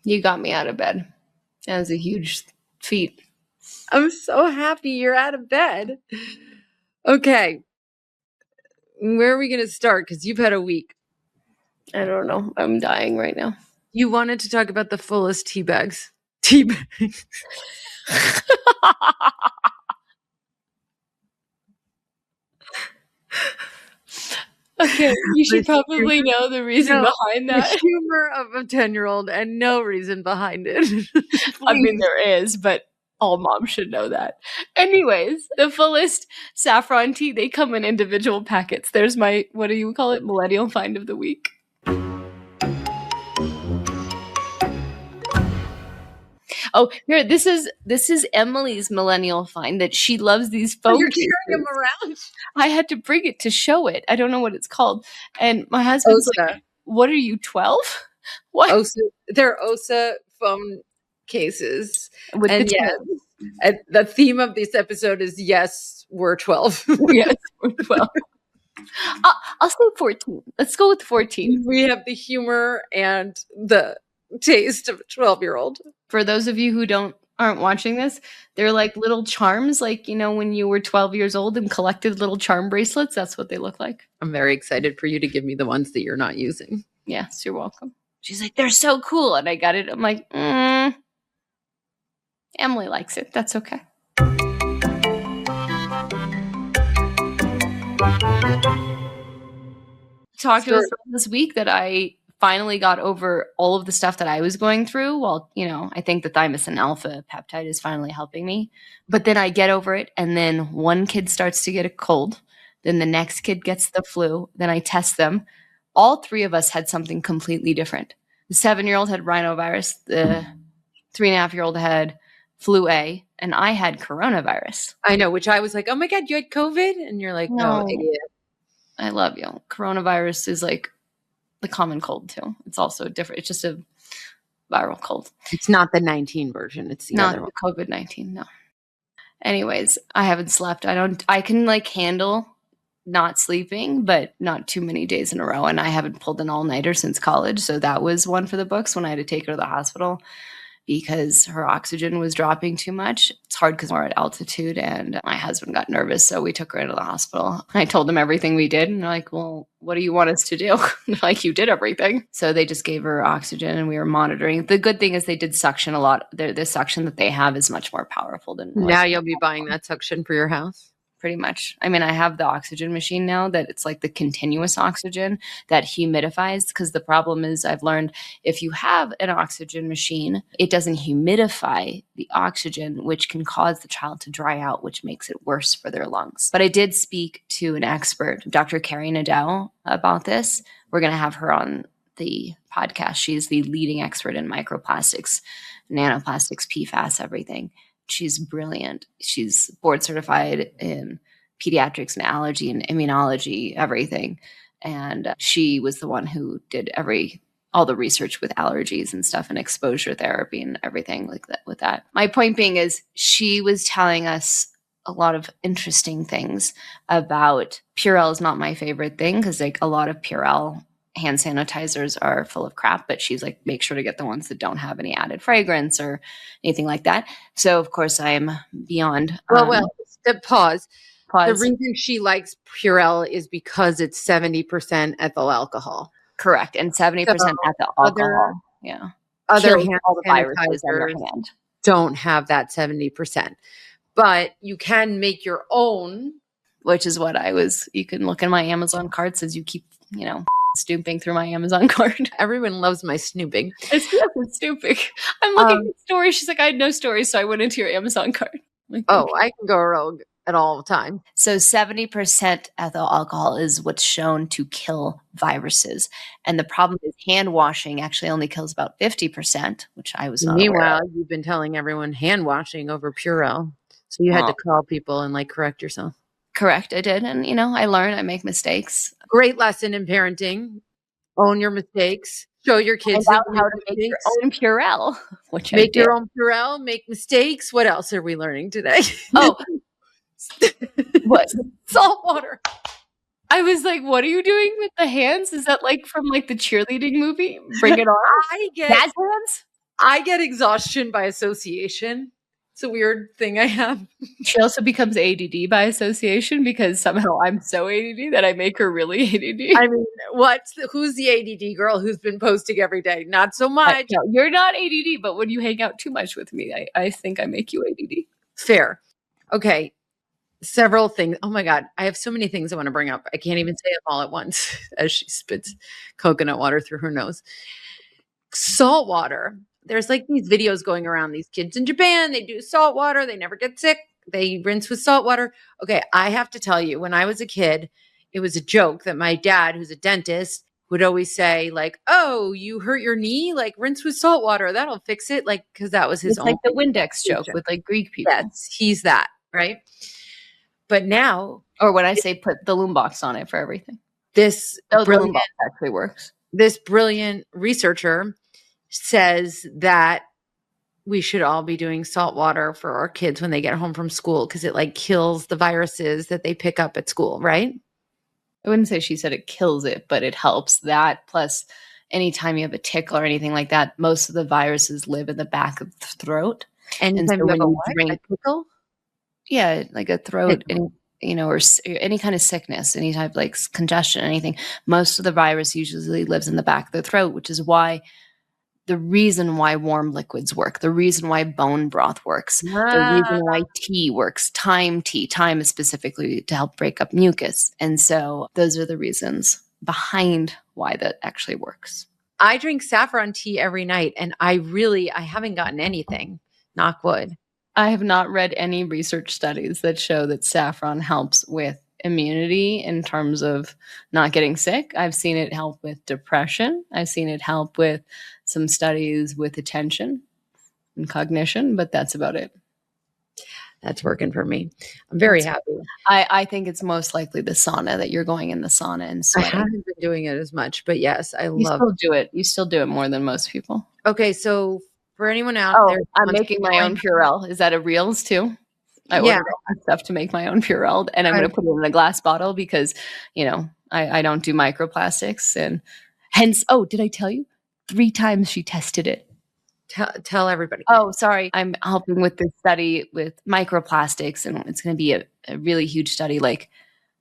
You got me out of bed. That was a huge feat. I'm so happy you're out of bed. Okay. Where are we going to start? Because you've had a week. I don't know. I'm dying right now. You wanted to talk about the fullest tea bags. Tea bags. Okay, you should probably know the reason behind that. The humor of a 10-year-old and no reason behind it. I mean, there is, but all moms should know that. Anyways, the fullest saffron tea, they come in individual packets. There's my, what do you call it? Millennial find of the week. Oh, here, this is Emily's millennial find that she loves these phone You're carrying them around? I had to bring it to show it. I don't know what it's called. And my husband's like, what are you, 12? What? Osa, they're Osa phone cases. With and the theme of this episode is, yes, we're 12. Yes, we're 12. I'll say 14. Let's go with 14. We have the humor and the taste of a 12-year-old. For those of you who aren't watching this, they're like little charms, like, you know, when you were 12 years old and collected little charm bracelets. That's what they look like. I'm very excited for you to give me the ones that you're not using. Yes, you're welcome. She's like, they're so cool. And I got it. I'm like, Emily likes it. That's okay. Talked about this week that I finally got over all of the stuff that I was going through. Well, you know, I think the thymosin alpha peptide is finally helping me. But then I get over it, and then one kid starts to get a cold. Then the next kid gets the flu. Then I test them. All three of us had something completely different. The 7-year-old had rhinovirus. The 3.5-year-old had flu A, and I had coronavirus. I know, which I was like, oh my God, you had COVID? And you're like, no, idiot. I love you. Coronavirus is like the common cold too. It's also different. It's just a viral cold. It's not the 19 version. It's the other one. Not the COVID-19. No. Anyways, I haven't slept. I can like handle not sleeping, but not too many days in a row. And I haven't pulled an all-nighter since college. So that was one for the books when I had to take her to the hospital because her oxygen was dropping too much. It's hard because we're at altitude, and my husband got nervous, so we took her into the hospital. I told them everything we did, and they're like, well, what do you want us to do? Like, you did everything. So they just gave her oxygen, and we were monitoring. The good thing is they did suction a lot. The suction that they have is much more powerful than now you'll be buying that suction for your house? Pretty much. I mean, I have the oxygen machine now that it's like the continuous oxygen that humidifies, because the problem is I've learned if you have an oxygen machine, it doesn't humidify the oxygen, which can cause the child to dry out, which makes it worse for their lungs. But I did speak to an expert, Dr. Carrie Nadeau, about this. We're going to have her on the podcast. She's the leading expert in microplastics, nanoplastics, PFAS, everything. She's brilliant. She's board certified in pediatrics and allergy and immunology, everything. And she was the one who did all the research with allergies and stuff and exposure therapy and everything like that with that. My point being is she was telling us a lot of interesting things about PurellA is not my favorite thing because like a lot of PurellA hand sanitizers are full of crap, but she's like, make sure to get the ones that don't have any added fragrance or anything like that. So of course I'm beyond. Pause. The reason she likes PurellA is because it's 70% ethyl alcohol. Correct. And 70% ethyl alcohol. Other hand sanitizers don't have that 70%, but you can make your own, which is what you can look in my Amazon cart, says you keep, snooping through my Amazon cart. Everyone loves my snooping. It's snooping. I'm looking at stories. She's like, I had no stories, so I went into your Amazon cart. Like, I can go rogue at all time. So 70% ethyl alcohol is what's shown to kill viruses. And the problem is hand washing actually only kills about 50%, which I was not aware of. You've been telling everyone hand washing over PurellA. So you had to call people and correct yourself. Correct, I did. And, I learn, I make mistakes. Great lesson in parenting. Own your mistakes. Show your kids how to make your own PurellA. Make your own PurellA, make mistakes. What else are we learning today? Oh, what? Salt water. I was like, what are you doing with the hands? Is that from the cheerleading movie? Bring it on. I get Dad's hands? I get exhaustion by association. It's a weird thing I have. She also becomes ADD by association because somehow I'm so ADD that I make her really ADD. I mean, who's the ADD girl who's been posting every day? Not so much. No, you're not ADD, but when you hang out too much with me, I think I make you ADD. Fair. Okay. Several things. Oh my God. I have so many things I want to bring up. I can't even say them all at once as she spits coconut water through her nose. Salt water. There's like these videos going around. These kids in Japan, they do salt water. They never get sick. They rinse with salt water. Okay. I have to tell you, when I was a kid, it was a joke that my dad, who's a dentist, would always say, like, "Oh, you hurt your knee? Like, rinse with salt water. That'll fix it." Like, because that was his own. It's like the Windex joke with like Greek people. Yes, he's that, right? But now, or when I say put the loom box on it for everything. This the loom box actually works. This brilliant researcher says that we should all be doing salt water for our kids when they get home from school because it like kills the viruses that they pick up at school, right? I wouldn't say she said it kills it, but it helps that. Plus, anytime you have a tickle or anything like that, most of the viruses live in the back of the throat. And so when you drink a tickle? Yeah, like a throat, or any kind of sickness, any type of like congestion, anything. Most of the virus usually lives in the back of the throat, which is why the reason why warm liquids work, the reason why bone broth works, the reason why tea works, thyme tea. Thyme is specifically to help break up mucus. And so those are the reasons behind why that actually works. I drink saffron tea every night, and I haven't gotten anything, knock wood. I have not read any research studies that show that saffron helps with immunity in terms of not getting sick. I've seen it help with depression. I've seen it help with some studies with attention and cognition, but that's about it. That's working for me. I'm very happy. I think it's most likely the sauna, that you're going in the sauna and sweating. I haven't been doing it as much, but yes, You still do it. You still do it more than most people. Okay, so for anyone out there, I'm making my own PurellA. Is that a Reels too? I ordered stuff to make my own PurellA, and I'm going to put it in a glass bottle because, I don't do microplastics, and hence, did I tell you? 3 times she tested it. Tell everybody. Oh, sorry. I'm helping with this study with microplastics, and it's going to be a really huge study, like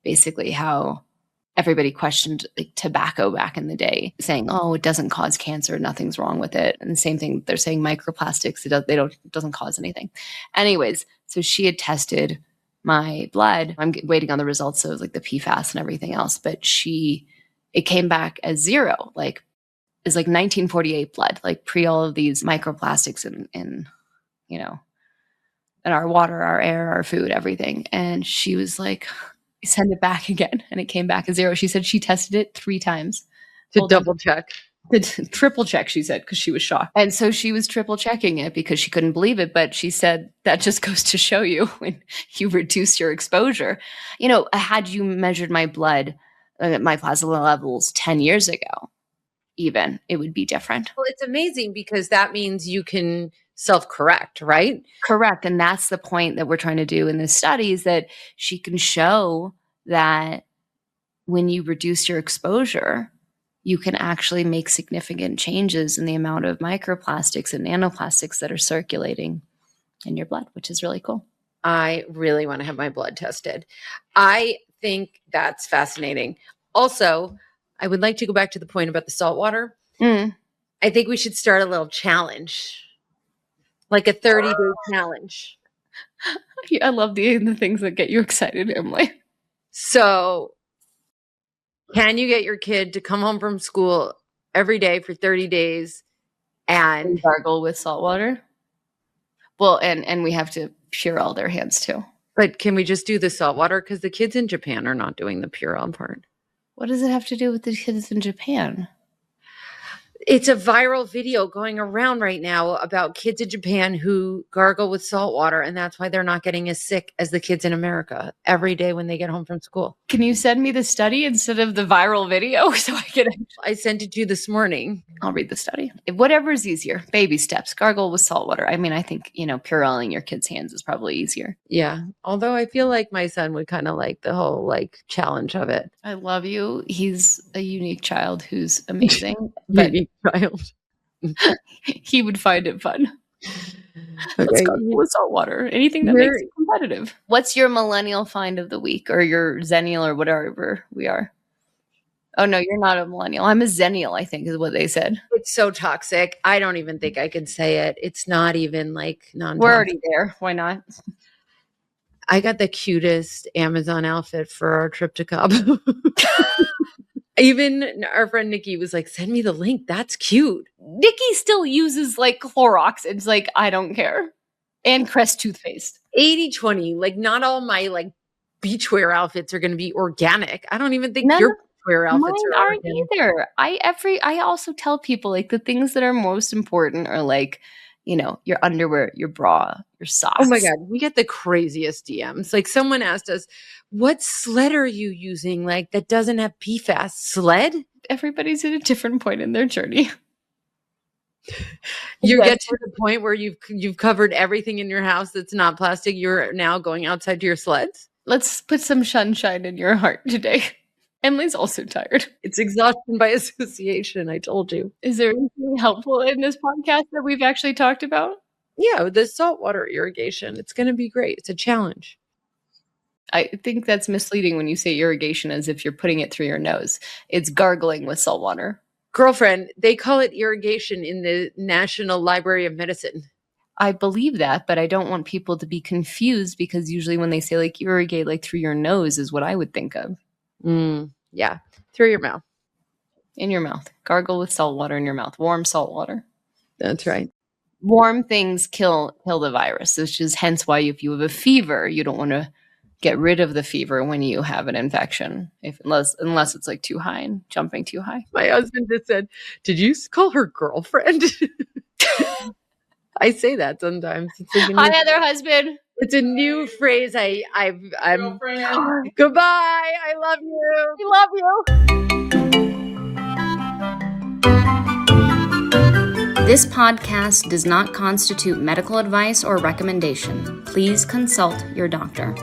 basically how everybody questioned like tobacco back in the day, saying, "Oh, it doesn't cause cancer, nothing's wrong with it." And the same thing, they're saying microplastics, it doesn't cause anything. Anyways, so she had tested my blood. I'm waiting on the results of like the PFAS and everything else, but it came back as 0, like it's like 1948 blood, like pre all of these microplastics in our water, our air, our food, everything. And she was like, send it back again, and it came back as 0. She said she tested it 3 times to double check, to triple check, she said, because she was shocked. And so she was triple checking it because she couldn't believe it. But she said that just goes to show you, when you reduce your exposure, had you measured my blood, my plasma levels 10 years ago, even, it would be different. Well, it's amazing because that means you can self-correct, right? Correct. And that's the point that we're trying to do in this study, is that she can show that when you reduce your exposure, you can actually make significant changes in the amount of microplastics and nanoplastics that are circulating in your blood, which is really cool. I really want to have my blood tested. I think that's fascinating. Also, I would like to go back to the point about the salt water. I think we should start a little challenge. Like a 30-day challenge. I love the things that get you excited, Emily. So, can you get your kid to come home from school every day for 30 days and gargle with salt water? Well, and we have to PurellA their hands too. But can we just do the salt water? Because the kids in Japan are not doing the PurellA part. What does it have to do with the kids in Japan? It's a viral video going around right now about kids in Japan who gargle with salt water, and that's why they're not getting as sick as the kids in America every day when they get home from school. Can you send me the study instead of the viral video so I can? I sent it to you this morning. I'll read the study. Whatever is easier. Baby steps. Gargle with salt water. I mean, I think, PurellAing your kid's hands is probably easier. Yeah. Although I feel like my son would kind of like the whole challenge of it. I love you. He's a unique child who's amazing. Unique child. He would find it fun. Let's Okay. gargle with salt water. Anything that makes Here- it competitive. What's your millennial find of the week, or your zennial, or whatever we are? Oh no, you're not a millennial. I'm a zennial, I think is what they said. It's so toxic. I don't even think I could say it. It's not even like We're non-toxic. already there. Why not? I got the cutest Amazon outfit for our trip to Cabo. Even our friend Nikki was like, send me the link. That's cute. Nikki still uses like Clorox. It's like, I don't care. And Crest toothpaste. 80-20. Like, not all my like beachwear outfits are going to be organic. I don't even think None your of beachwear outfits Mine are aren't organic. either. I also tell people like the things that are most important are like, your underwear, your bra, your socks. Oh my God. We get the craziest DMs. Like, someone asked us, what sled are you using? Like, that doesn't have PFAS. Sled? Everybody's at a different point in their journey. You Yes. get to the point where you've covered everything in your house that's not plastic. You're now going outside to your sleds. Let's put some sunshine in your heart today. Emily's also tired. It's exhaustion by association. I told you. Is there anything helpful in this podcast that we've actually talked about? Yeah, the saltwater irrigation. It's going to be great. It's a challenge. I think that's misleading when you say irrigation as if you're putting it through your nose. It's gargling with salt water. Girlfriend, they call it irrigation in the National Library of Medicine. I believe that, but I don't want people to be confused because usually when they say like irrigate like through your nose is what I would think of. Yeah, through your mouth. In your mouth. Gargle with salt water in your mouth. Warm salt water. That's right. Warm things kill the virus, which is hence why if you have a fever, you don't want to get rid of the fever when you have an infection, unless it's like too high and jumping too high. My husband just said, "Did you call her girlfriend?" I say that sometimes. It's like Hi, other husband. It's a new phrase. I'm goodbye. I love you. We love you. This podcast does not constitute medical advice or recommendation. Please consult your doctor.